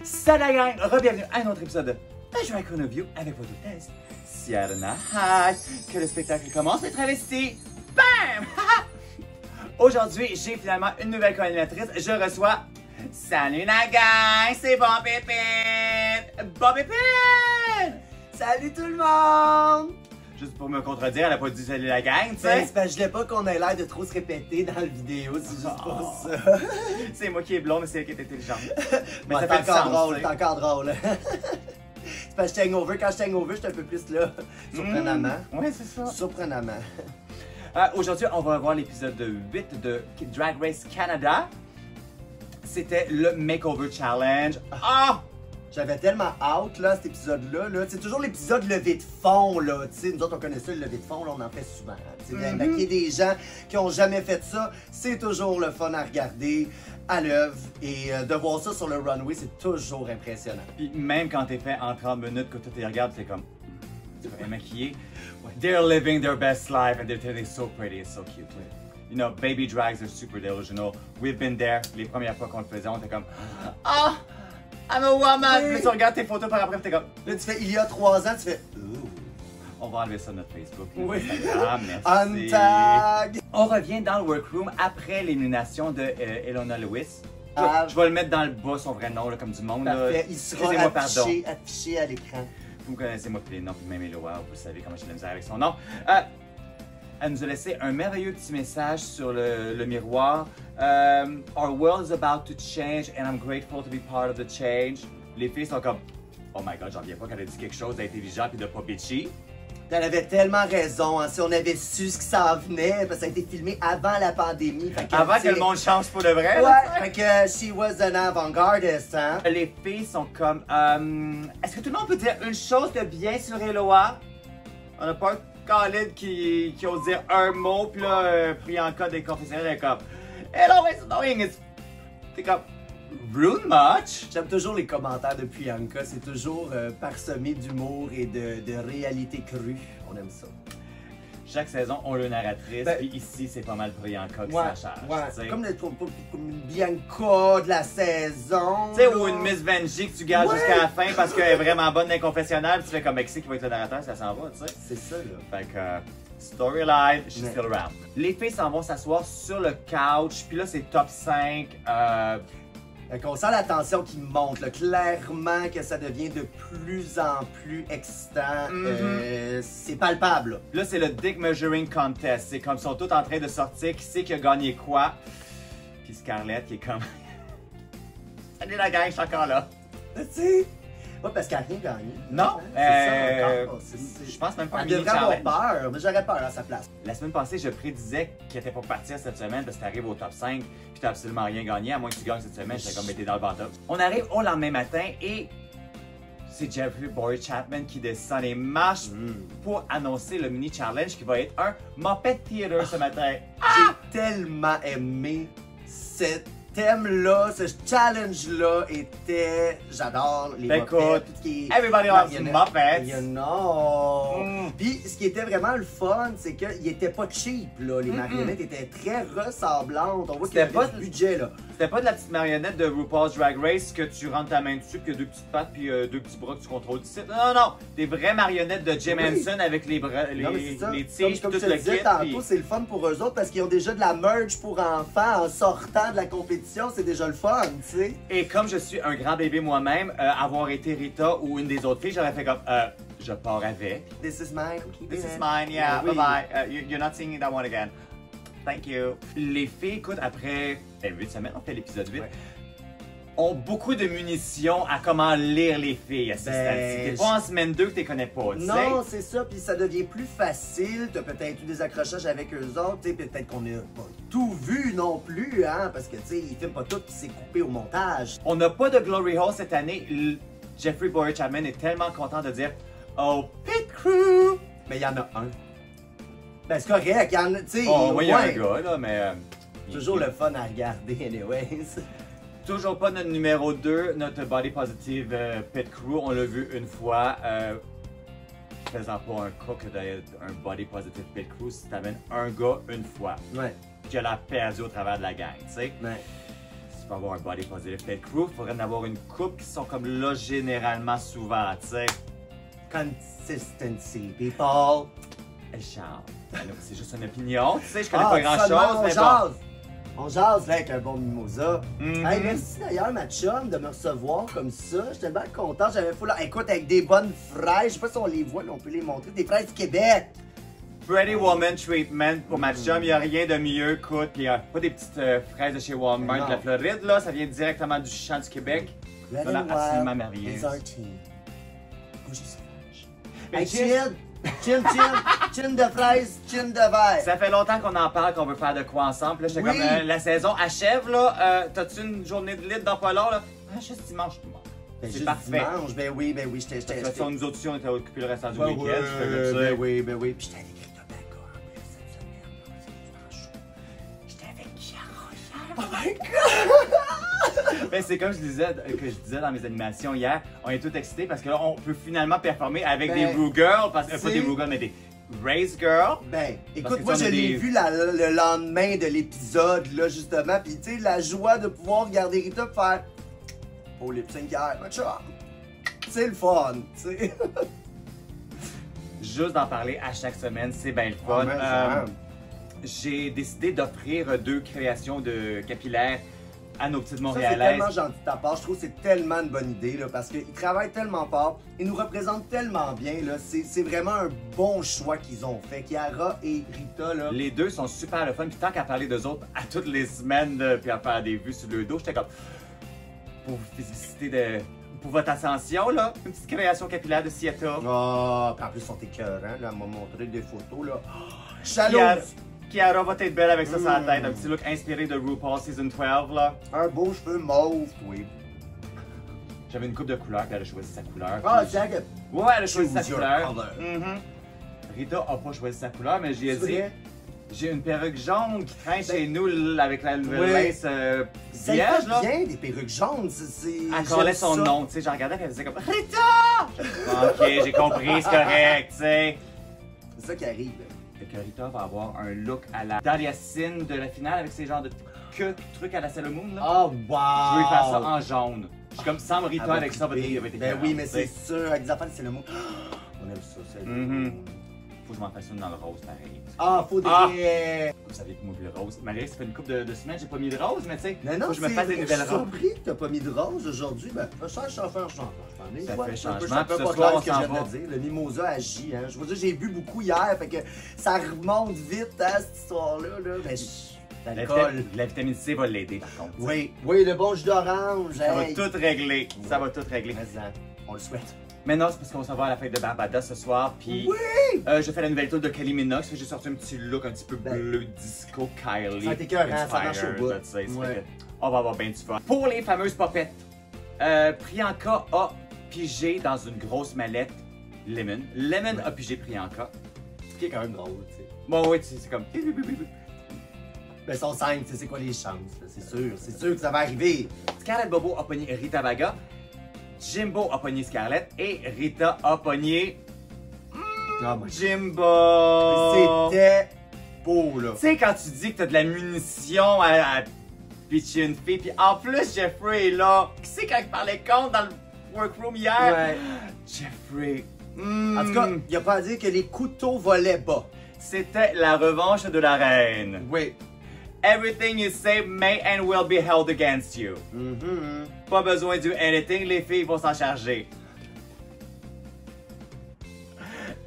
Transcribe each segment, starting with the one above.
Salut la gang, re-bienvenue à un autre épisode de The Drag Queen of You avec votre hôtesse, Ciarna Hyde. Que le spectacle commence, les travestis. Bam! Aujourd'hui, j'ai finalement une nouvelle co-animatrice. Je reçois... Salut la gang, c'est Bon Pépine! Bon Pépine! Salut tout le monde! Juste pour me contredire, elle a pas dit salut la gang, tu sais. C'est parce que je voulais pas qu'on ait l'air de trop se répéter dans la vidéo, c'est juste pour ça. C'est moi qui est blond, mais c'est elle qui est intelligente. Mais Bon, ça t'es fait du encore sens, drôle, tu t'es sais. encore drôle. C'est parce que je hangover. Quand je hangover, je suis un peu plus là. Surprenamment. Ouais, c'est ça. Surprenamment. Aujourd'hui, on va voir l'épisode 8 de Drag Race Canada. C'était le Makeover Challenge. Ah! J'avais tellement hâte, là, cet épisode-là. Là. C'est toujours l'épisode levé de fond, là. Tu sais, nous autres, on connaît ça, le levé de fond, là, on en fait souvent. Tu sais, maquiller des gens qui ont jamais fait ça, c'est toujours le fun à regarder à l'œuvre. Et de voir ça sur le runway, c'est toujours impressionnant. Puis même quand t'es fait en 30 minutes, que tu te regardes, t'es comme... Tu vas maquiller. They're living their best life and they're so pretty, it's so cute. You know, baby drags are super delusional. We've been there. Les premières fois qu'on le faisait, on était comme... Ah! I'm a woman! Oui. Puis tu regardes tes photos par après, t'es comme... Là, tu fais, il y a 3 ans, tu fais, ouh. On va enlever ça de notre Facebook. Oui. Instagram, merci. Untag! On revient dans le workroom après l'élimination de Elona Lewis. Ah. Je vais le mettre dans le bas, son vrai nom, là, comme du monde. Parfait, Là. il sera Excusez-moi, pardon. affiché à l'écran. Vous me connaissez, moi, puis les noms, puis même Eloa, vous savez comment j'ai de la misère avec son nom. Elle nous a laissé un merveilleux petit message sur le miroir. Our world is about to change and I'm grateful to be part of the change. Les filles sont comme, oh my god, j'en reviens pas qu'elle a dit quelque chose d'intelligent puis de pas bitchy. Elle avait tellement raison, hein. Si on avait su ce qui s'en venait, parce que ça a été filmé avant la pandémie. Fait Avant tu sais, que le monde change pour de vrai. Ouais, là, fait que she was an avant-gardiste, hein. les filles sont comme, est-ce que tout le monde peut dire une chose de bien sur Eloa? On n'a pas un Khalid qui ose dire un mot, puis là, Priyanka des confessionnels est comme, Hello, it's annoying, t'es comme, rude much? J'aime toujours les commentaires de Priyanka, c'est toujours parsemé d'humour et de réalité crue. On aime ça. Chaque saison, on a une narratrice, Ben, puis ici, c'est pas mal Priyanka qui Ouais, s'en charge. ouais. Tu sais. Comme une Bianca de la saison. Tu sais, là. ou une Miss Benji que tu gardes Ouais. jusqu'à la fin parce qu'elle est vraiment bonne dans les confessionnals, puis tu fais comme Mexi qui va être le narrateur, ça s'en va, tu sais. C'est ça, là. Fait que, storyline, she's Ouais. still around. Les filles s'en vont s'asseoir sur le couch, puis là, c'est top 5. Fait qu'on sent la tension qui monte, là. Clairement que ça devient de plus en plus excitant. C'est palpable, là. Là, c'est le Dick Measuring Contest. C'est comme ils sont tous en train de sortir, qui sait qui a gagné quoi. Puis Scarlett qui est comme... Salut la gang, je suis encore là. Tu sais, pas parce qu'elle n'a rien gagné. Non, C'est ça encore. je pense même pas un Elle mini devrait avoir challenge. peur, mais j'aurais peur à sa place. La semaine passée, je prédisais qu'elle était pour partir cette semaine parce que t'arrives au top 5 puis t'as absolument rien gagné, à moins que tu gagnes cette semaine, j'étais comme t'es dans le bottom. On arrive au lendemain matin et c'est Jeffrey Boy Chapman qui descend les marches pour annoncer le mini challenge qui va être un Muppet Theater ce matin. J'ai tellement aimé ce thème-là, ce challenge-là était... J'adore les Ben, Muppets, écoute, tout ce qui est everybody loves marionnette. Muppets. Non! Mm. Puis ce qui était vraiment le fun, c'est qu'ils étaient pas cheap, là. Les marionnettes étaient très ressemblantes. On voit qu'il y C'était avait pas- du budget, là. C'était pas de la petite marionnette de RuPaul's Drag Race que tu rentres ta main dessus, puis que deux petites pattes, puis deux petits bras que tu contrôles du site. Non, non, non! Des vraies marionnettes de Jim Oui. Henson avec les bras, Non, mais c'est ça. les tiges, comme tout je te le disais kit. tantôt, puis- c'est le fun pour eux autres parce qu'ils ont déjà de la merch pour enfants en sortant de la compétition. C'est déjà le fun, tu sais. Et comme je suis un grand bébé moi-même, avoir été Rita ou une des autres filles, j'aurais fait comme, je pars avec. This is mine, I'm keeping This is it. mine, yeah, Oui. bye-bye. You're not singing that one again. Thank you. Les filles, écoute, après 8 semaines, on fait l'épisode 8, Ouais. ont beaucoup de munitions à comment lire les filles à ce Ben, stade-ci. T'es pas en semaine 2 que t'es connais pas, tu sais. Non, c'est ça, puis ça devient plus facile. T'as peut-être eu des accrochages avec eux autres, tu sais, peut-être qu'on n'a pas tout vu non plus, hein, parce que, tu sais, ils filment pas tout, puis c'est coupé au montage. On n'a pas de Glory Hole cette année. Jeffrey Boyer Chapman est tellement content de dire « Oh, Pit Crew! Mais il y en a un. Ben, c'est correct, il y en a, tu sais, » Oh, oui, il y a un ouais, gars, là, mais... toujours le fun à regarder, anyways. Toujours pas notre numéro 2, notre Body Positive Pit Crew. On l'a vu une fois. Faisant pas un cas que un Body Positive Pit Crew, si t'amènes un gars une fois, Ouais, qui a l'air perdu au travers de la gang, tu sais. ouais. tu peux avoir un body positive fit crew, il faudrait en avoir une couple qui sont comme là généralement souvent, tu sais. Consistency, people. Hey Charles, c'est juste une opinion, tu sais, je connais pas grand-chose, mais bon. On jase là avec un bon mimosa. Mm-hmm. Hey, merci d'ailleurs, ma chum, de me recevoir comme ça. J'étais bien content. J'avais fou là. Écoute, avec des bonnes fraises. Je sais pas si on les voit, mais on peut les montrer. Des fraises du Québec. Pretty Woman Treatment pour ma chum, il n'y a rien de mieux, écoute. Puis pas des petites fraises de chez Walmart de la Floride, là. Ça vient directement du champ du Québec. Red Ça a and absolument Wild merveilleuse. is our team. Oh, je sais pas. Mais Hey, chin de fraise, chin de verre. Ça fait longtemps qu'on en parle, qu'on veut faire de quoi ensemble. Là, j'étais Oui. comme, la saison achève, là. T'as-tu une journée de litre dans pas long, là? Ah, juste dimanche, tout le monde. Ben, C'est juste parfait. dimanche, ben oui, j'étais. De toute façon, nous autres aussi, on était occupés le restant du Ben week-end. oui, je fais comme ça. ben oui. Puis j'étais avec Rita Baga après cette semaine. C'est super chaud. J'étais avec Chiara. Oh my god! Ben, c'est comme je disais dans mes animations hier, on est tous excités parce que là, on peut finalement performer avec des Rue Girls, pas des Rue Girls, mais des Race Girls. Ben, Parce écoute, que moi tu sais, je on a l'ai des- vu le lendemain de l'épisode, là, justement, pis tu sais, la joie de pouvoir regarder Rita faire oh, les petits hier, ma chum. C'est le fun, tu sais. Juste d'en parler à chaque semaine, c'est bien le fun. Ah, mais ça. J'ai décidé d'offrir 2 créations de capillaires à nos petites Ça, c'est Montréalaises. tellement gentil de ta part. Je trouve que c'est tellement une bonne idée, là, parce qu'ils travaillent tellement fort, ils nous représentent tellement bien, là. C'est vraiment un bon choix qu'ils ont fait. Chiara et Rita, là. Les 2 sont super le fun. Puis tant qu'à parler d'eux autres à toutes les semaines, puis à faire des vues sur le dos, j'étais comme, pour vous féliciter pour votre ascension, là, une petite création capillaire de Sieta. Ah, puis en plus, ils sont écœurants, là. Elle m'a montré des photos, là. Chiara, Chalouse! Chiara va être belle avec ça sur la tête. Un petit look inspiré de RuPaul Season 12, là. Un beau cheveu mauve, oui. J'avais une coupe de couleurs, puis elle a choisi sa couleur. Ah, Puis- Jack, Ouais, elle a choisi sa Choose your couleur. color. Mhm. Rita a pas choisi sa couleur, mais j'ai c'est dit, vrai? j'ai une perruque jaune qui traîne chez nous là, avec la nouvelle Ouais. lace Ça vierge, fait là. bien, des perruques jaunes, c'est... Elle j'aime collait son ça. nom, tu sais, je regardais, puis elle faisait comme Rita! Ok, j'ai compris, c'est correct, tu sais. C'est ça qui arrive, là. Fait que Rita va avoir un look à la Dahlia Sin de la finale avec ces genres de trucs à la Sailor Moon, là. Oh, wow! Je vais faire ça en jaune. Je suis comme Sam Rita Elle va avec ça, votre triper. vie va être Ben oui, mais tu sais. c'est sûr, avec des affaires, c'est le mot. On aime ça, c'est le Mhm. Faut que je m'en fasse une dans le rose, pareil. Ah, faudrait... Vous savez que moi, le rose, malgré que ça fait une couple de semaines, j'ai pas mis de rose, mais tu sais, Non, non, faut que je me fasse des nouvelles Je suis robes. surpris que t'as pas mis de rose aujourd'hui. Ben, ça fait un changement. Je Ça pense. fait C'est un peu changement, pas puis ce clair soir, on ce que s'en je viens va. de dire. Le mimosa agit, hein. Je veux dire, j'ai bu beaucoup hier, fait que ça remonte vite, hein, cette histoire-là, là. Ben, l'alcool. La vitamine C va l'aider, par contre. Oui, oui, le bon jus d'orange, Ça va hey. tout régler. Ça va tout régler. Mais, on le souhaite. Mais non, c'est parce qu'on s'en va à la fête de Barbada ce soir, puis Oui! je fais la nouvelle tour de Kelly Minox, j'ai sorti un petit look un petit peu Ben, bleu disco Kylie. ça a été écœurant, ça marche au inspired, bout. tu sais, ça Ouais. fait que on va avoir bien du fun. Pour les fameuses popettes, Priyanka a pigé dans une grosse mallette Lemon. Lemon a pigé Priyanka. Ce qui est quand même drôle, tu sais. Bon, oui, c'est comme. Ben, sont simples, tu sais, c'est quoi les chances, là, c'est sûr que ça va arriver. Scarlett Bobo a pogné Rita Baga. Jimbo a pogné Scarlett. Et Rita a pogné Ah, moi, Jimbo. c'était beau, là. Tu sais, quand tu dis que t'as de la munition à pitcher une fille, puis en plus, Jeffrey est là. Qui c'est quand il parlait contre dans le workroom hier? Ouais. Jeffrey. En tout cas, il a pas à dire que les couteaux volaient bas. C'était la revanche de la reine. Oui. Everything you say may and will be held against you. Mhm. Pas besoin du editing, les filles vont s'en charger.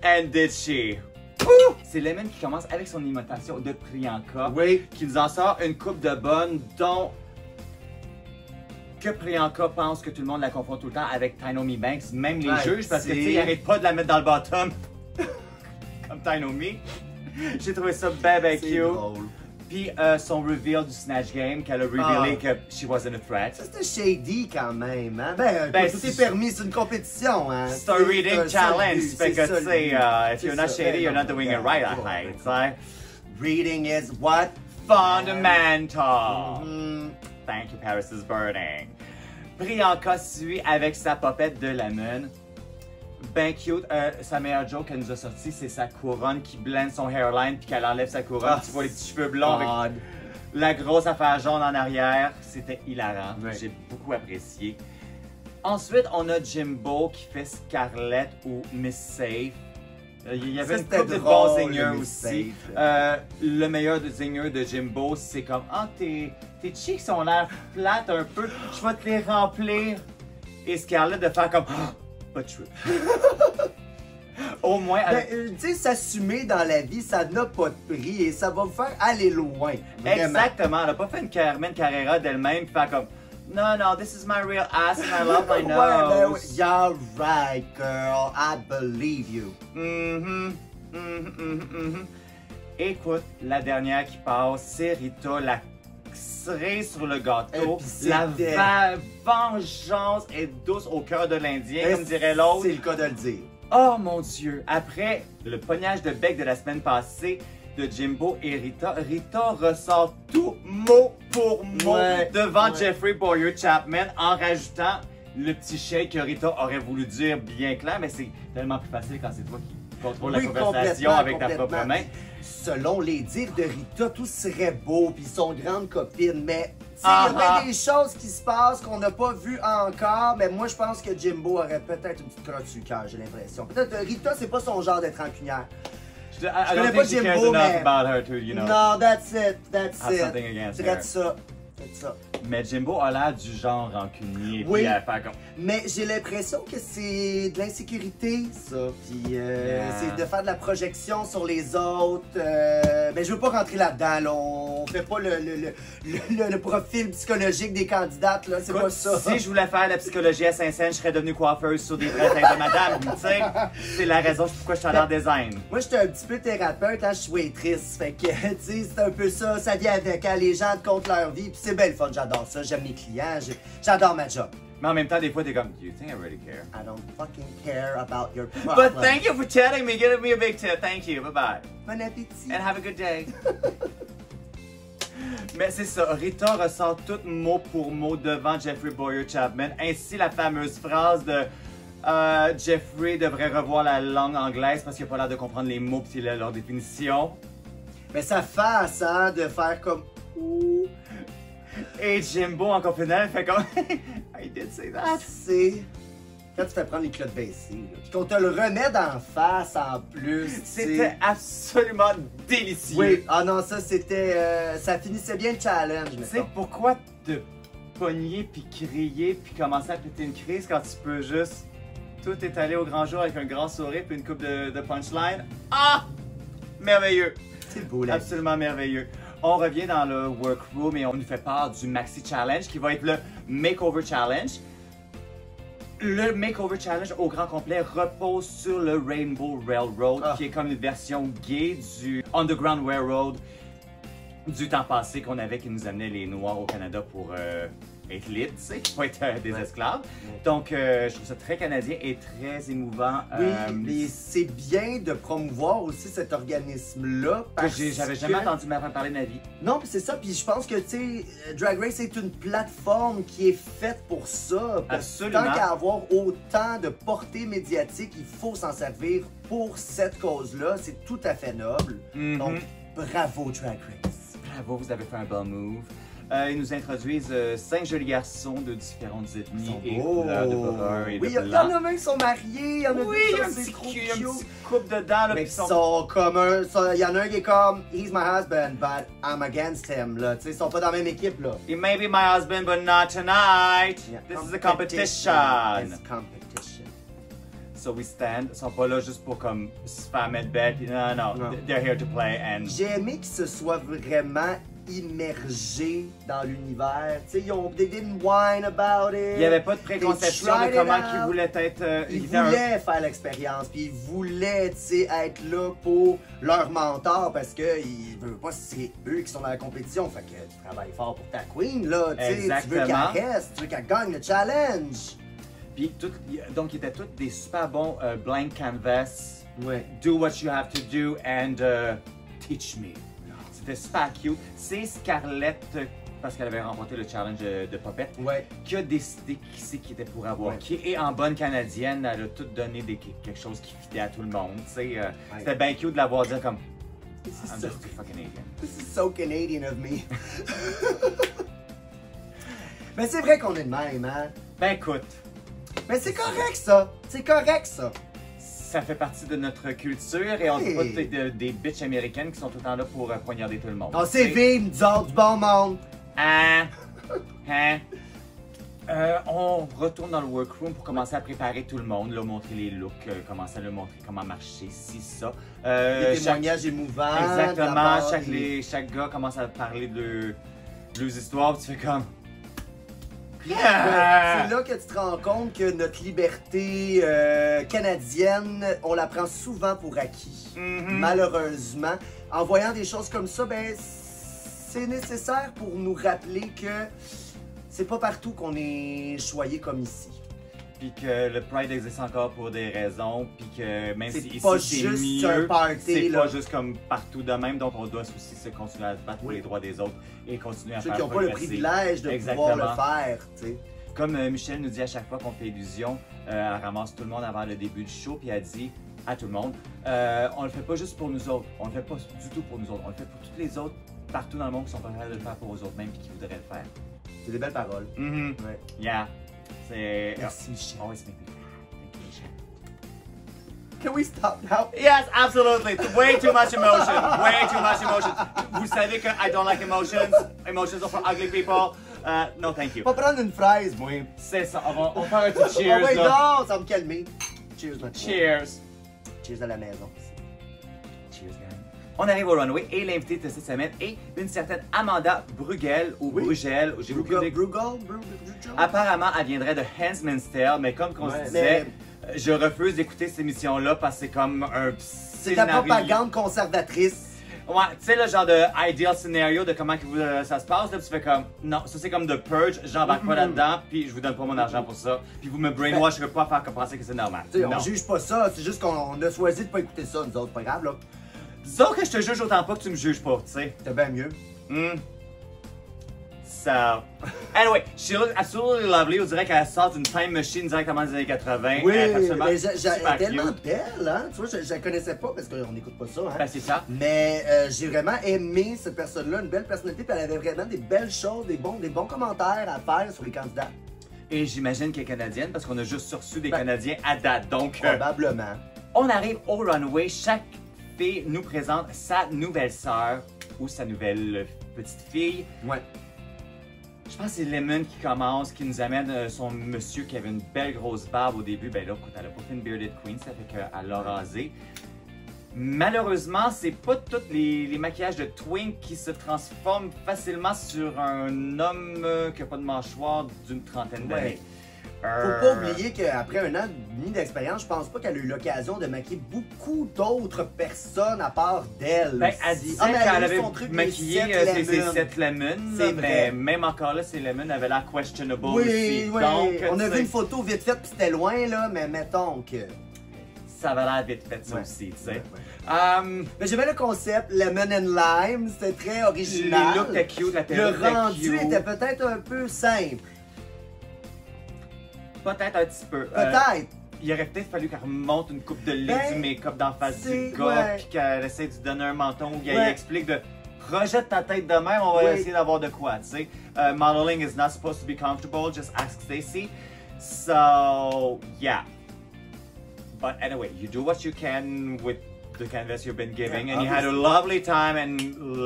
And did she? Ouh! C'est Lemon qui commence avec son imitation de Priyanka. Oui. Qui nous en sort une coupe de bonnes, dont que Priyanka pense que tout le monde la confond tout le temps avec Tainomi Banks, même les Ouais, juges, parce que tu sais, c'est- ils arrêtent pas de la mettre dans le bottom. Comme Tainomi. J'ai trouvé ça ben C'est cute. drôle. Puis son reveal du Snatch Game, qu'elle a révélé que she wasn't a threat. Ça, c'était shady quand même, hein? Ben, Ben, tout c'est- est permis, c'est une compétition, hein? C'est un reading challenge, fait que tu sais, if C'est you're not ça. shady, Ben, you're non, not doing it ben, right, bon, I ben, think, tu sais. Reading is what? Fundamental. Mhm. Thank you, Paris is burning. Priyanka suit avec sa popette de Lemon. Ben cute. Sa meilleure joke qu'elle nous a sorti, c'est sa couronne qui blende son hairline puis qu'elle enlève sa couronne. Ah, Tu vois les petits cheveux blonds avec God. La grosse affaire jaune en arrière, c'était hilarant. Ouais. J'ai beaucoup apprécié. Ensuite, on a Jimbo qui fait Scarlett ou Miss Safe. Il y avait Ça, une c'était couple de drôle, bons zingers le Miss aussi. Safe. Le meilleur de zinger de Jimbo, c'est comme « Ah, tes cheeks ont l'air plates un peu, je vais te les remplir. » Et Scarlett de faire comme ah, « Pas true. » Au moins, Ben, tu sais, s'assumer dans la vie, ça n'a pas de prix et ça va vous faire aller loin. Vraiment. exactement. Elle n'a pas fait une Carmen Carrera d'elle-même puis faire comme « Non, non, this is my real ass and I love my nose. » Ouais, ben, you're right, girl. I believe you. Écoute, la dernière qui passe, c'est Rita, la cerise sur le gâteau. puis La c'était- vengeance est douce au cœur de l'Indien, comme dirait l'autre. C'est le cas de le dire. Oh mon Dieu! Après le pognage de bec de la semaine passée de Jimbo et Rita, Rita ressort tout mot pour mot Ouais, devant ouais. Jeffrey Boyer Chapman en rajoutant le petit shake que Rita aurait voulu dire bien clair, mais c'est tellement plus facile quand c'est toi qui contrôle Oui, la conversation complètement, avec ta complètement. propre main. Selon les dires de Rita, tout serait beau, puis ils sont grandes copines, mais il y Ah, a bien des choses qui se passent qu'on n'a pas vues encore, mais moi je pense que Jimbo aurait peut-être une petite crotte sur le cœur, j'ai l'impression. Peut-être Rita, c'est pas son genre d'être rancunière. I don't connais pas think she cares Jimbo, enough mais- about her to, you know, Non, that's it, that's have it. something against Je dirais her. ça. C'est ça. Mais Jimbo a l'air du genre rancunier, Oui. puis à faire comme... Mais j'ai l'impression que c'est de l'insécurité, ça. Puis Yeah. c'est de faire de la projection sur les autres. Mais je veux pas rentrer là-dedans. Là. On fait pas le profil psychologique des candidates. Là. C'est pas Écoute, ça. si je voulais faire la psychologie à Saint-Saëns, je serais devenue coiffeuse sur des vrais teintes de madame, tu sais. C'est la raison pourquoi je suis allée en design. Moi, j'étais un petit peu thérapeute quand je suis waitress. Fait que, tu sais, c'est un peu ça. Ça vient avec quand les gens te comptent leur vie. Puis c'est belle fun, j'adore ça. J'aime mes clients. J'adore ma job. Mais en même temps, des fois, t'es comme, do you think I really care? I don't fucking care about your problem. But thank you for telling me. Give me a big tip. Thank you. Bye-bye. Bon appétit. And have a good day. Mais c'est ça, Rita ressort tout mot pour mot devant Jeffrey Boyer Chapman, ainsi la fameuse phrase de Jeffrey devrait revoir la langue anglaise parce qu'il n'a pas l'air de comprendre les mots et leur définition. Mais sa face, hein, de faire comme ouh, Et Jimbo, en confidentiel, fait comme I did say that. c'est quand tu fais prendre les clottes baissées, là, puis qu'on te le remet d'en face en plus. tu sais. C'était absolument délicieux. Oui, ah non, ça c'était, ça finissait bien le challenge, Tu sais mettons. pourquoi te pogner puis crier puis commencer à péter une crise quand tu peux juste tout étaler au grand jour avec un grand sourire puis une coupe de punchline? Ah! Merveilleux! C'est beau là. Absolument merveilleux. On revient dans le workroom et on nous fait part du Maxi Challenge qui va être le Makeover Challenge. Le Makeover Challenge au grand complet repose sur le Rainbow Railroad, Ah. qui est comme une version gay du Underground Railroad du temps passé qu'on avait qui nous amenait les Noirs au Canada pour être libres, tu sais, pas être des Ouais. esclaves. Ouais. Donc, je trouve ça très canadien et très émouvant. Oui, mais c'est bien de promouvoir aussi cet organisme-là que parce j'avais jamais entendu ma femme parler de ma vie. Non, puis c'est ça, puis je pense que, tu sais, Drag Race est une plateforme qui est faite pour ça. Parce que Absolument. tant qu'à avoir autant de portée médiatique, il faut s'en servir pour cette cause-là. C'est tout à fait noble. Mhm. Donc, bravo Drag Race. Bravo, vous avez fait un bon move. Ils nous introduisent 5 jolis garçons de différentes Ils ethnies sont et beaux. couleurs de brun et Oui, de il y en blanc. a même qui sont mariés, il y en a Oui, deux il y a qui un sont petit trop cul, il y a un cute. petit couple dedans. Là, Mais puis ils ils sont... sont comme un. Il y en a un qui est comme He's my husband, but I'm against him. Là. Tu sais, ils sont pas dans la même équipe. Là. He may be my husband, but not tonight. Yeah. This is a competition. It's competition. So we stand. Ils sont pas là juste pour comme se faire mettre bête. Non, non, Non. they're here to play. And J'ai aimé qu'ils se soient vraiment immergés dans l'univers. Tu sais, they didn't whine about it. il n'y avait pas de préconception They de tried comment it ils out. voulaient être. Ils étaient un- voulaient faire l'expérience, puis ils voulaient, tu sais, être là pour leur mentor parce que ils veulent pas, c'est eux qui sont dans la compétition. Fait que tu travailles fort pour ta queen, là, tu sais, tu veux Exactement. qu'elle reste, tu veux qu'elle gagne le challenge. Puis donc, ils étaient tous des super bons blank canvas. Ouais. Do what you have to do and teach me. C'était super cute. C'est Scarlett, parce qu'elle avait remporté le challenge de Puppet, Ouais. qui a décidé qui c'est qui était pour avoir Ouais. qui. Et en bonne canadienne, elle a tout donné quelque chose qui fitait à tout le monde. Tu sais, Ouais. C'était bien cute de la voir dire comme I'm just too fucking Canadian. This is so Canadian of me. Mais c'est vrai qu'on est de même, hein? Ben écoute, Mais c'est correct ça! C'est correct ça! ça fait partie de notre culture et on Oui. n'est pas des bitches américaines qui sont tout le temps là pour poignarder tout le monde. On sait vivre, nous autres, du bon monde! Hein? Hein? On retourne dans le workroom pour commencer à préparer tout le monde, là, montrer les looks, commencer à leur montrer comment marcher, ci, ça. Des Chaque- témoignages émouvants. Exactement, de la part chaque gars commence à parler de leurs histoires, puis tu fais comme... C'est là que tu te rends compte que notre liberté canadienne, on la prend souvent pour acquis. Mhm. Malheureusement. En voyant des choses comme ça, ben, c'est nécessaire pour nous rappeler que c'est pas partout qu'on est choyé comme ici. Puis que le Pride existe encore pour des raisons, puis que même C'est si ici pas c'est juste mieux, un party, c'est là. pas juste comme partout de même, donc on doit aussi se continuer à se battre pour les droits des autres et continuer à Ceux faire qui n'ont pas le progresser. privilège de pouvoir le faire, tu sais. Comme Michel nous dit à chaque fois qu'on fait illusion, elle ramasse tout le monde avant le début du show, puis elle dit à tout le monde, on le fait pas juste pour nous autres, on le fait pas du tout pour nous autres, on le fait pour tous les autres partout dans le monde qui sont pas capables de le faire pour eux autres mêmes puis qui voudraient le faire. C'est des belles paroles. Mhm. Ouais. Yeah. C'est... Merci, Michel. Always make me laugh. Thank you, Michel. Can we stop now? Yes, absolutely. Way too much emotion. Way too much emotion. Vous savez que I don't like emotions. Emotions are for ugly people. No, thank you. On va prendre une fraise, moi. C'est ça. On va faire un petit cheers, Oh, ouais, là. non, ça va me calmer. Cheers, notre Cheers. Cheers à la maison. Cheers, gang. On arrive au runway et l'invité de cette semaine est une certaine Amanda Brugel ou Oui. Brugel. J'ai oublié de- Brugal? Apparemment, elle viendrait de Handmaid's Tale, mais comme qu'on Ouais, se disait, mais- je refuse d'écouter cette émission-là parce que c'est comme un C'est de la scénario. propagande conservatrice. Ouais, tu sais, le genre de ideal scénario de comment ça se passe, là, puis tu fais comme, non, ça c'est comme The Purge, j'embarque pas là-dedans, puis je vous donne pas mon argent pour ça, puis vous me brainwasherez pas à faire comme penser que c'est normal. Tu sais, Non. on juge pas ça, c'est juste qu'on a choisi de pas écouter ça, nous autres, pas grave, là. Disons que je te juge autant pas que tu me juges pas, tu sais. C'était bien mieux. Hmm. So, anyway, she looks absolutely lovely. On dirait qu'elle sort d'une time machine directement des années 80. Oui, Elle est absolument mais super elle est tellement cute. belle, hein. Tu vois, je la connaissais pas parce qu'on n'écoute pas ça, hein. Ben, c'est ça. Mais j'ai vraiment aimé cette personne-là, une belle personnalité, puis elle avait vraiment des belles choses, des bons commentaires à faire sur les candidats. Et j'imagine qu'elle est canadienne parce qu'on a juste reçu des Ben, Canadiens à date. Donc, Probablement. on arrive au runway. Chaque fille nous présente sa nouvelle sœur ou sa nouvelle petite fille. Ouais. Je pense que c'est Lemon qui commence, qui nous amène son monsieur qui avait une belle grosse barbe au début. Ben là, écoute, elle a pas fait une bearded queen, ça fait qu'elle l'a rasé. Malheureusement, c'est pas tous les maquillages de twink qui se transforment facilement sur un homme qui a pas de mâchoire d'une trentaine d'années. Faut pas oublier qu'après un an et demi d'expérience, je pense pas qu'elle a eu l'occasion de maquiller beaucoup d'autres personnes à part d'elle. Ben, elle aussi. disait Ah, mais elle a qu'elle eu avait son truc, maquillé les sept ses lemons. 7 lemons, C'est mais vrai. même encore là, ces lemons avaient l'air questionable Oui, aussi. oui. Donc, On a tu vu sais, une photo vite faite, puis c'était loin, là, mais mettons que... ça avait l'air vite fait ça Ouais. aussi, tu sais. Ouais. Mais j'aimais le concept Lemon and Lime, c'était très original. Les looks étaient cute, la Le perruque était rendu cute. était peut-être un peu simple. Peut-être un petit peu. Peut-être. Il aurait peut-être fallu qu'elle remonte une coupe de lait Ben, du make-up d'en face c'est- du gars, ouais. puis qu'elle essaie de lui donner un menton, ou qu'elle Ouais. lui explique de projette ta tête de même, on va Oui. essayer d'avoir de quoi, tu sais. Modeling is not supposed to be comfortable, just ask Stacey. So, yeah. But anyway, you do what you can with the canvas you've been giving, Yeah, and you had a obviously. lovely time, and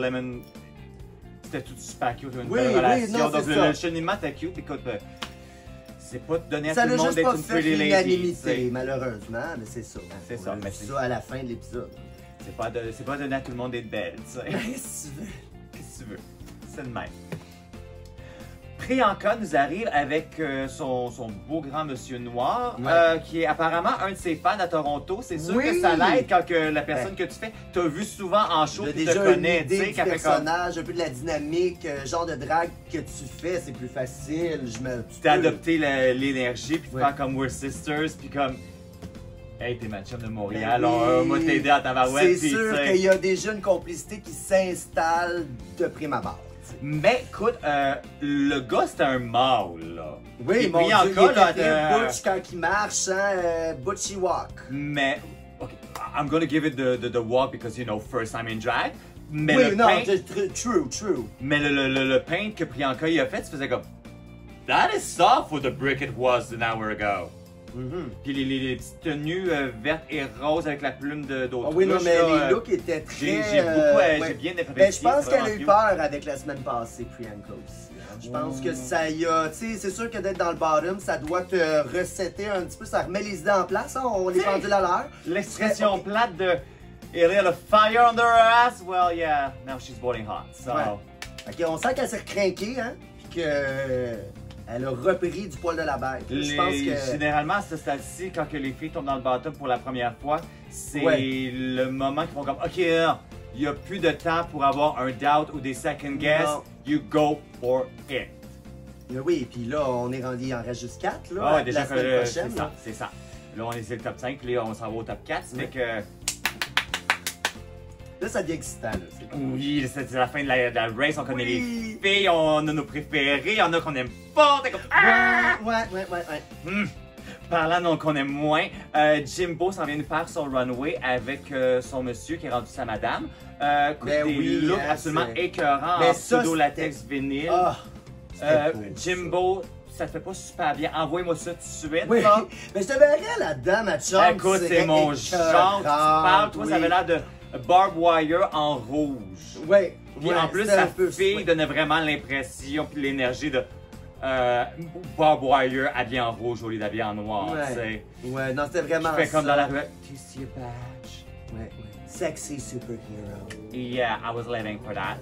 Lemon, c'était tout super cute, une Oui, belle oui, relation. non, Donc c'est le ça. cheminement était cute, écoute, c'est pas de donner à Ça tout le n'a monde juste d'être pas une fait pretty lady. l'unanimité, tu sais. malheureusement, mais c'est ça. C'est On ça, a mais vu c'est- ça à la fin de l'épisode. C'est pas donner à tout le monde d'être belle, tu sais. Qu'est-ce que tu veux? Qu'est-ce que tu veux? C'est le même. Priyanka nous arrive avec son beau grand monsieur noir, Ouais. qui est apparemment un de ses fans à Toronto. C'est sûr Oui. que ça l'aide quand que la personne que tu fais t'as vu souvent en show J'ai et te déjà une connaît, tu idée sais, du qu'elle fait comme... personnage, un peu de la dynamique, genre de drague que tu fais, c'est plus facile. Tu T'as peux- adopté l'énergie, puis de Ouais. faire comme We're Sisters, puis comme... Hey, t'es ma chum de Montréal, Ben oui. on va t'aider à ta barouette, C'est puis tu sûr sais. qu'il y a déjà une complicité qui s'installe de prime abord. Mais écoute, le gars c'était un mâle, là. Oui, Et mon Dieu, Priyanka, il était là, très butch quand il marche, hein, butchy walk. Mais okay, I'm gonna give it the walk because, you know, first time in drag. Mais Oui, le non, paint, true. mais le paint que Priyanka il a fait, tu faisais comme, that is soft for the brick it was an hour ago. Puis les petites tenues vertes et roses avec la plume d'autruche. Oui, non, mais là, les looks étaient très... J'ai beaucoup, ouais. j'ai bien apprécié. Ben, je pense qu'elle a eu cute. peur avec la semaine passée, Priyanka aussi. Hein. Je pense que ça y a... Tu sais, c'est sûr que d'être dans le bottom, ça doit te resetter un petit peu, ça remet les idées en place, hein? On est pendule à l'heure. L'expression plate de "It lit a fire under her ass", well, yeah, now she's boiling hot, so... Ouais. Ok, on sent qu'elle s'est recrinquée, hein? Puis que... Elle a repris du poil de la bête. Je pense que... Généralement, à ce stade-ci, quand que les filles tombent dans le bottom pour la première fois, c'est le moment qu'ils font comme « Ok, il n'y a plus de temps pour avoir un doubt ou des second guess. Non. You go for it. » Oui, puis là, on est rendu, il en reste juste 4, là, Ah ouais, déjà la que semaine prochaine. c'est ça, c'est ça. Là, on est sur le top 5, puis là, on s'en va au top 4. Ça fait que... Là, ça devient excitant, là. Oui, c'est la fin de la race. On connaît Oui. les filles, on a nos préférés, il y en a qu'on aime pas. T'es comme... Ah! Ouais. Parlant donc qu'on aime moins, Jimbo s'en vient nous faire son runway avec son monsieur qui est rendu sa madame. Ben Des oui, looks hein, absolument c'est- écœurants Mais en ça, pseudo-latex vinyle. Ah! c'était beau, Jimbo, ça te fait pas super bien. Envoie-moi ça tout de suite. Oui, là. mais je te verrais là-dedans, ma chum. Écoute, c'est mon genre. Tu parles, toi, ça avait l'air de barbed wire en rouge. Oui. Puis en plus, sa fille donnait vraiment l'impression puis l'énergie de barbed wire habillé en rouge au lieu d'habillé en noir. Tu sais. Ouais, non, c'était vraiment Je fais comme ça. dans la rue. Do you see a badge? Ouais. Sexy superhero. Yeah, I was living for that.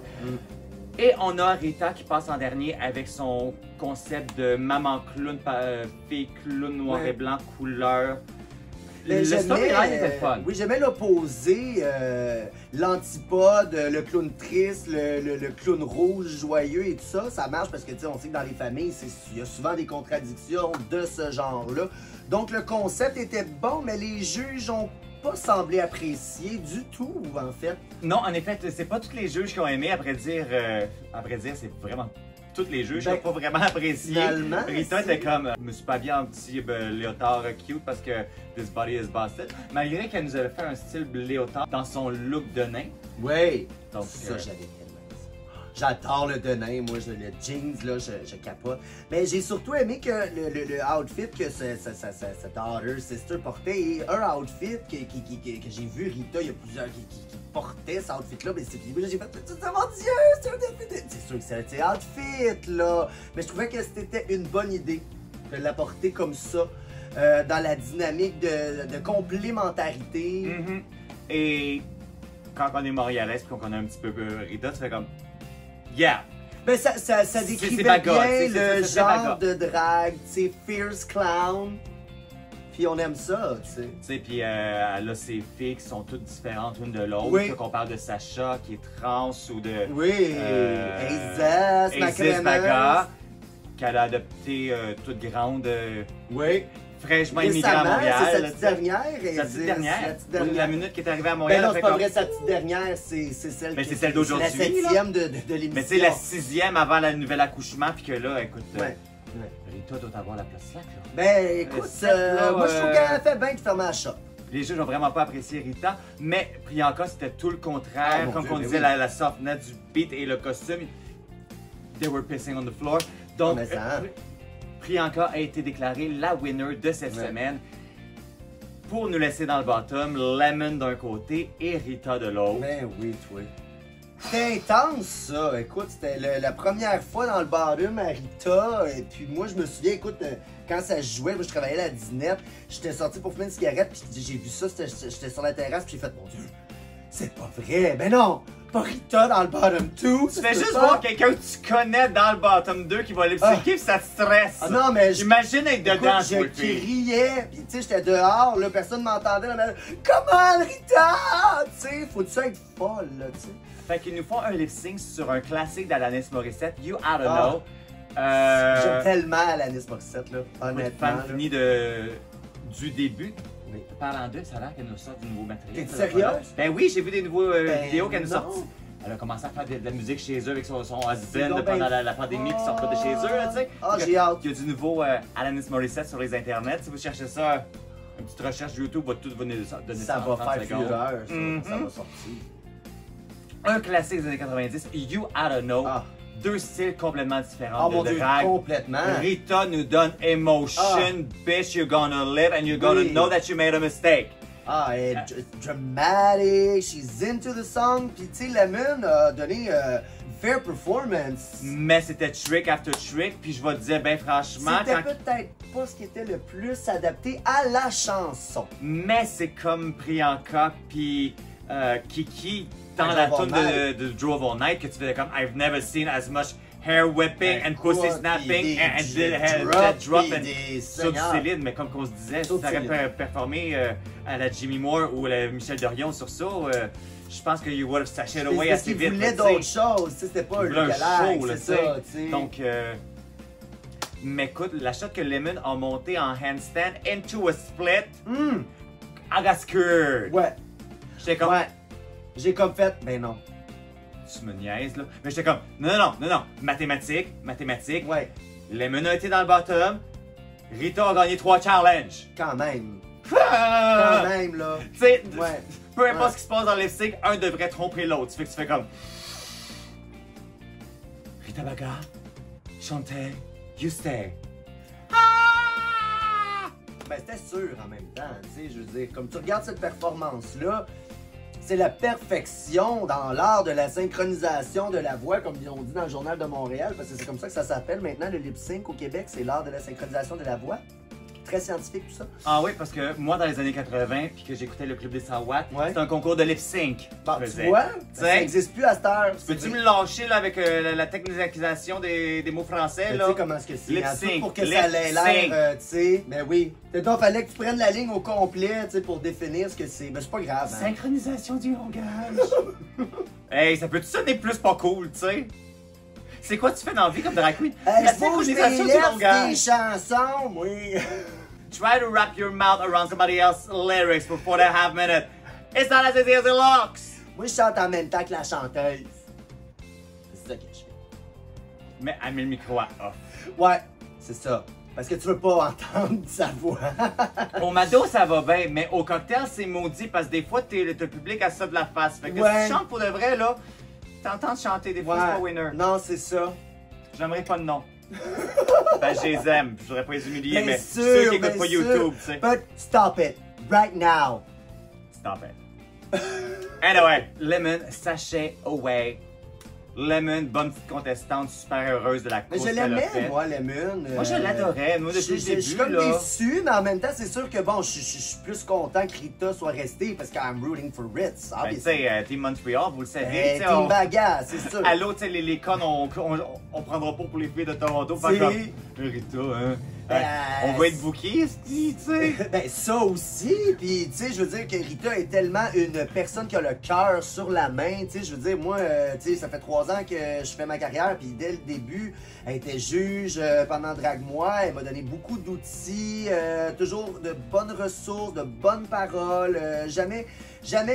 Et on a Rita qui passe en dernier avec son concept de maman clown, fille clown noir et blanc couleur. Le storyline était fun. Oui, j'aimais l'opposé, l'antipode, le clown triste, le clown rouge joyeux et tout ça. Ça marche parce que, tu sais, on sait que dans les familles, il y a souvent des contradictions de ce genre-là. Donc, le concept était bon, mais les juges ont pas semblé apprécier du tout, en fait. Non, en effet, c'est pas tous les juges qui ont aimé. Après dire, c'est vraiment tous les juges qui n'ont pas vraiment apprécié. Finalement, Rita était comme, je me suis pas bien en petit léotard cute parce que this body is busted. Malgré qu'elle nous avait fait un style léotard dans son look de nain. Oui. Donc, ça, j'avais tellement ça. J'adore le denim, moi, le jeans, là, je capote. Mais j'ai surtout aimé que le outfit que sa daughter, sister portait, et un outfit que j'ai vu Rita, il y a plusieurs qui portaient cet outfit-là, mais j'ai fait, mon Dieu, c'est un outfit, c'est sûr que c'est un outfit, là. Mais je trouvais que c'était une bonne idée de l'apporter comme ça, dans la dynamique de complémentarité. Et quand on est montréalais et qu'on connaît un petit peu Rita, tu fais comme, yeah! Ben ça décrivait bagarre, bien le c'est genre bagarre. de drague, tu sais, fierce clown. Puis on aime ça, tu sais. Tu sais, puis elle a ses filles qui sont toutes différentes l'une de l'autre. Oui. Qu'on parle de Sacha qui est trans ou de... Oui, Aizas, Aziz Baga, qu'elle a adopté toute grande, Oui. fraîchement immigrée à Récemment, Montréal. c'est sa petite dernière, Sa petite Aziz, dernière. la petite dernière. La minute qui est arrivée à Montréal. Ben non, elle c'est fait pas comme- vrai, sa petite dernière, c'est celle Mais qui- c'est celle d'aujourd'hui, C'est la 7e de l'émission. Mais tu sais, la 6e avant le nouvel accouchement, puis que là, écoute, Ouais. Rita doit avoir la place slack, là. Ben écoute, Là, moi je trouve qu'elle a fait bien de fermer la shop. Les juges n'ont vraiment pas apprécié Rita, mais Priyanka, c'était tout le contraire. Ah, mon Comme Dieu, on mais disait, oui. la softness du beat et le costume, they were pissing on the floor. Donc, Mais ça, Priyanka a été déclarée la winner de cette Ouais. semaine. Pour nous laisser dans le bottom, Lemon d'un côté et Rita de l'autre. Ben oui, toi. C'était intense, ça. Écoute, c'était la première fois dans le bottom à Rita. Et puis moi, je me souviens, écoute, quand ça se jouait, moi, je travaillais à la dinette. J'étais sorti pour fumer une cigarette, puis j'ai vu ça, j'étais sur la terrasse, puis j'ai fait, mon Dieu, c'est pas vrai. Ben non, pas Rita dans le bottom 2. Tu fais juste voir quelqu'un que tu connais dans le bottom 2 qui va lip syncer, puis ça te stresse. Ah non, mais Imagine être écoute, dedans, je toi, le fille. criais, puis tu sais, j'étais dehors, là, personne m'entendait, là, mais comment Rita? Tu sais, faut-tu être folle, là, tu sais. Fait qu'ils nous font un lip sync sur un classique d'Alanis Morissette, You I Don't Ah. Know. J'aime tellement Alanis Morissette, là, Une honnêtement. fan là. finie du début. Oui. Parlant d'eux, ça a l'air qu'elle nous sort du nouveau matériel. T'es sérieuse? Ben oui, j'ai vu des nouveaux Ben vidéos qu'elle nous non. sort. Elle a commencé à faire de la musique chez eux avec son C'est husband donc ben pendant la pandémie qui sortait de chez eux, là, tu sais. Ah, Donc, j'ai hâte. Il y a du nouveau Alanis Morissette sur les internets. Si vous cherchez ça, Une petite recherche YouTube va tout donner ça. Ça va faire fureur, ça va sortir. Un classique des années 90, You Oughta Know. Ah. Deux styles complètement différents Oh mon de Dieu, drag. complètement. Rita nous donne Emotion, bitch, you're gonna live and you're gonna know that you made a mistake. Ah, elle est dramatic, she's into the song. Puis tu sais, Lemon a donné fair performance. Mais c'était trick after trick, puis je vais te dire, ben franchement, C'était quand... peut-être pas ce qui était le plus adapté à la chanson. Mais c'est comme Priyanka puis Kiki dans Drove la All tune de Drove All Night que tu faisais comme I've never seen as much hair whipping and pussy snapping and dead dropping sur du Céline, mais comme qu'on se disait, si t'aurais performé à la Jimmy Moore ou la Michel Dorion sur ça, je pense que you would have sashed away assez vite. Parce qu'il voulait d'autres choses, c'était pas un show, c'est ça, tu sais. Donc, mais écoute, la shot que Lemon a monté en handstand into a split, I got scared. Ouais. J'étais comme... Ouais. J'ai comme fait, ben non. Tu me niaises, là. Mais j'étais comme, non. Mathématiques. Ouais. Lemon a été dans le bottom. Rita a gagné 3 challenges. Quand même. Ah! Quand même, là. Tu sais, Ouais. peu importe ce qui se passe dans le lip sync, un devrait tromper l'autre. Tu fais comme... Rita Baga, chantait, you stay. Ah! Ben, c'était sûr en même temps, tu sais, je veux dire, comme tu regardes cette performance-là, c'est la perfection dans l'art de la synchronisation de la voix, comme ils ont dit dans le Journal de Montréal, parce que c'est comme ça que ça s'appelle maintenant, le lip sync au Québec, c'est l'art de la synchronisation de la voix. Très scientifique tout ça. Ah oui, parce que moi, dans les années 80, puis que j'écoutais le Club des 100 watts, Ouais. c'était un concours de lip sync. Bon, que je tu faisais. vois, sais, ça n'existe plus à cette heure. Peux-tu me lâcher là, avec la technisation des mots français? Tu Là? sais comment est-ce que c'est, Lip hein, sync, tout pour que lip ça ait sync. l'air, tu sais, mais oui. Donc, fallait que tu prennes la ligne au complet, tu sais, pour définir ce que c'est. Mais c'est pas grave, hein. Synchronisation du langage. Hey, ça peut-tu sonner plus pas cool, tu sais? C'est quoi tu fais dans la vie comme drag queen? Hey, La je bouge des synchronisation du lettres langage. des chansons, oui. Try to wrap your mouth around somebody else's lyrics for 4.5 minutes. It's not as easy as it looks. Moi, je chante en même temps que la chanteuse. C'est ça que je fais. Mais elle met le micro à off. Ouais, c'est ça. Parce que tu veux pas entendre sa voix. Au Mado, ça va bien, mais au cocktail, c'est maudit parce que des fois, le public a ça de la face. Fait que Ouais. si tu chantes pour de vrai, là, t'entends chanter des fois, c'est pas winner. Non, c'est ça. J'aimerais pas de nom. Ben, je les aime, je voudrais pas les humilier, Bien mais sûr, ceux qui bien écoutent pas sûr. YouTube, tu sais. But stop it. Right now. Stop it. Anyway, Lemon, sachet away. Lemon, bonne petite contestante, super heureuse de la Mais course je qu'elle a l'aimais, faite. moi, Lemon. Moi, je l'adorais, moi, depuis le Je début, suis comme là. déçu, mais en même temps, c'est sûr que bon, je suis plus content que Rita soit restée parce que I'm rooting for Ritz, Ben, tu obviously. sais, Team Montreal, vous le savez, tu sais, Team Baga, c'est sûr. Allô, tu sais, les connes, on prendra pas pour les filles de Toronto. Fait C'est- comme, Rita, hein, on va être bookies, tu sais. Ben ça aussi, puis tu sais, je veux dire que Rita est tellement une personne qui a le cœur sur la main, tu sais, je veux dire, moi, tu sais, ça fait 3 ans que je fais ma carrière, puis dès le début, elle était juge pendant Drag-moi, elle m'a donné beaucoup d'outils, toujours de bonnes ressources, de bonnes paroles, jamais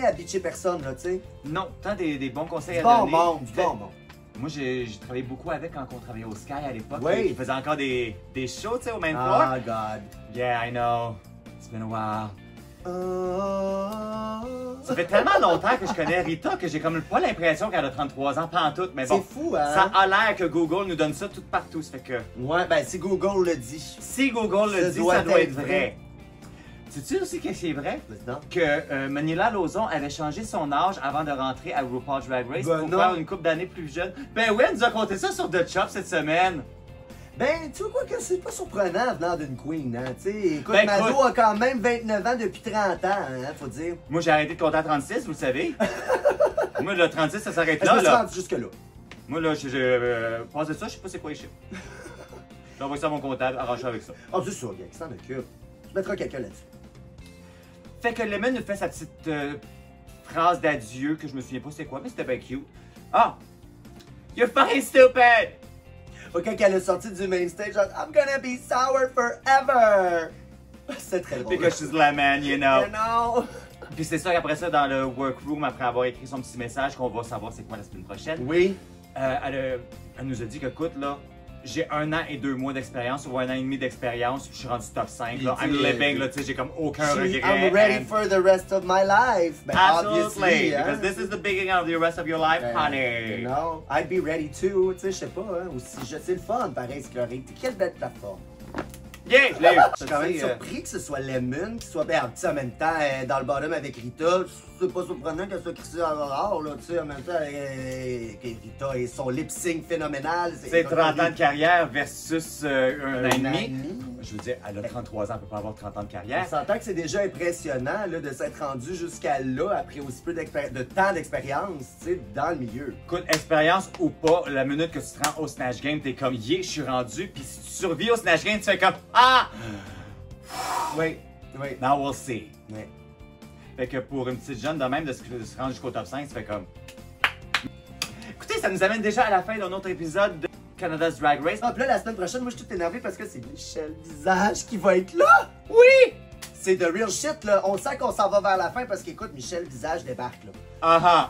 à bitcher personne, là, tu sais. Non, tant des bons conseils Du à bon donner. monde, du bon monde. Moi, j'ai travaillé beaucoup avec quand on travaillait au Sky à l'époque. Oui. Il faisait encore des shows, tu sais, au main floor. Ah, God. Yeah, I know. It's been a while. Oh. Ça fait tellement longtemps que je connais Rita que j'ai comme pas l'impression qu'elle a 33 ans pantoute. Mais bon, C'est fou, hein? ça a l'air que Google nous donne ça tout partout. Ça fait que Ouais, ben si Google le dit. si Google le dit, ça doit être vrai. Sais-tu aussi que c'est vrai? Maintenant. Que Manila Lozon avait changé son âge avant de rentrer à RuPaul's Drag Race Ben pour non. faire une couple d'années plus jeune. Ben oui, elle nous a conté ça sur The Chop cette semaine. Ben, tu vois quoi que c'est pas surprenant venant d'une queen, hein, tu sais. Écoute, Ben, Mado écoute. a quand même 29 ans depuis 30 ans, hein, faut dire. Moi, j'ai arrêté de compter à 36, vous le savez. Moi, le 36, ça s'arrête Est-ce que là, tu là. rentres jusque-là? Moi, là, passe de ça, je sais pas c'est quoi les chiffres. J'envoie ça à mon comptable, arrache avec ça. Oh, c'est ça, gars, qui s'en occupe. Tu mettras quelqu'un là-dessus. Fait que Lemon nous fait sa petite phrase d'adieu que je me souviens pas c'est quoi, mais c'était bien cute. Ah! You're fucking stupid! Fait que quand elle est sortie du main stage, genre, I'm gonna be sour forever! C'est très drôle. Because she's Lemon, you know. You know? Puis c'est ça qu'après ça, dans le workroom, après avoir écrit son petit message, qu'on va savoir c'est quoi la semaine prochaine, Oui. elle nous a dit que, écoute, là, j'ai 1 an et 2 mois d'expérience, ou 1 an et demi d'expérience, je suis rendu top 5. Là. I'm living, là, tu sais, j'ai comme aucun regret. I'm ready for the rest of my life. Ben, Absolutely, hein? because this is the beginning of the rest of your life, honey. You know, I'd be ready too, tu sais, je sais pas, hein, aussi, c'est le fun, pareil, Scoring. Quelle belle plateforme. Yeah, je l'ai eu. Je suis quand même surpris que ce soit Lemon qui soit bien en même temps dans le bottom avec Rita. C'est pas surprenant qu'elle soit Chrissy Aurore, là, tu sais, en même temps, que Rita et son lip sync phénoménal. C'est 30 ans de carrière versus 1 an et demi. Je veux dire, elle a 33 ans, elle peut pas avoir 30 ans de carrière. On s'entend que c'est déjà impressionnant là, de s'être rendu jusqu'à là après aussi peu de temps d'expérience, tu sais, dans le milieu. Écoute, expérience ou pas, la minute que tu te rends au Snatch Game, t'es comme, yeah, je suis rendu. Puis si tu survis au Snatch Game, tu fais comme, ah! Oui, oui. Now we'll see. Oui. Fait que pour une petite jeune de même, de se rendre jusqu'au top 5, ça fait comme... Écoutez, ça nous amène déjà à la fin d'un autre épisode de Canada's Drag Race. Ah, puis là, la semaine prochaine, moi, je suis tout énervé parce que c'est Michel Visage qui va être là! Oui! C'est de real shit, là. On sent qu'on s'en va vers la fin parce qu'écoute, Michel Visage débarque, là.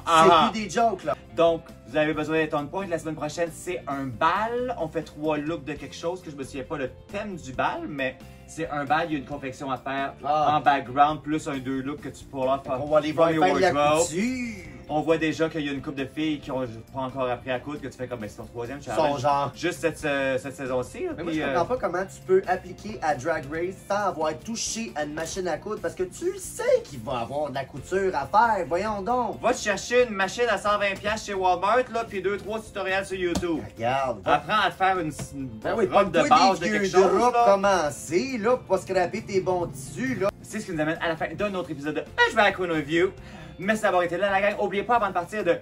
C'est plus des jokes, là. Donc, vous avez besoin d'être on point. La semaine prochaine, c'est un bal. On fait 3 looks de quelque chose que je me souviens pas le thème du bal, mais c'est un bal. Il y a une confection à faire en background, plus un 2 looks que tu pourras faire. On va aller voir la couture. On voit déjà qu'il y a une couple de filles qui ont pas encore appris à coudre, que tu fais comme, ben, c'est ton 3e challenge. Son genre. Juste cette saison-ci. Mais moi, je comprends pas comment tu peux appliquer à Drag Race sans avoir touché à une machine à coudre parce que tu le sais qu'il va avoir de la couture à faire. Voyons donc. Va te chercher une machine à 120$ chez Walmart, là, puis 2-3 tutoriels sur YouTube. Regarde. Apprends à te faire une robe de base de quelque chose. Là. Commencer, là, pour pas scraper tes bons tissus, là. C'est ce qui nous amène à la fin d'un autre épisode de Drag Review. Merci d'avoir été là, la gang. N'oubliez pas, avant de partir, de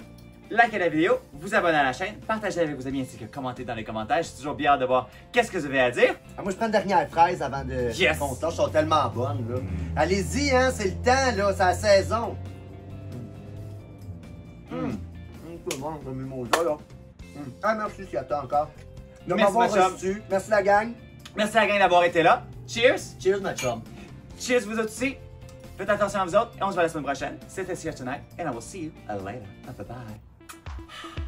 liker la vidéo, vous abonner à la chaîne, partager avec vos amis ainsi que commenter dans les commentaires. Je suis toujours bien hâte de voir qu'est-ce que vous avez à dire. Ah, moi, je prends une dernière fraise avant de... Yes! Elles sont tellement bonnes, là. Allez-y, hein, c'est le temps, là, c'est la saison. C'est bon, j'ai mis mon jeu, là. Ah, merci, s'il y a temps encore. De m'avoir reçu. Merci, la gang. Merci, la gang, d'avoir été là. Cheers! Cheers, ma chum. Cheers, vous autres aussi. Faites attention à vous autres et on se voit la semaine prochaine. C'était Here Tonight and I will see you later. Bye bye.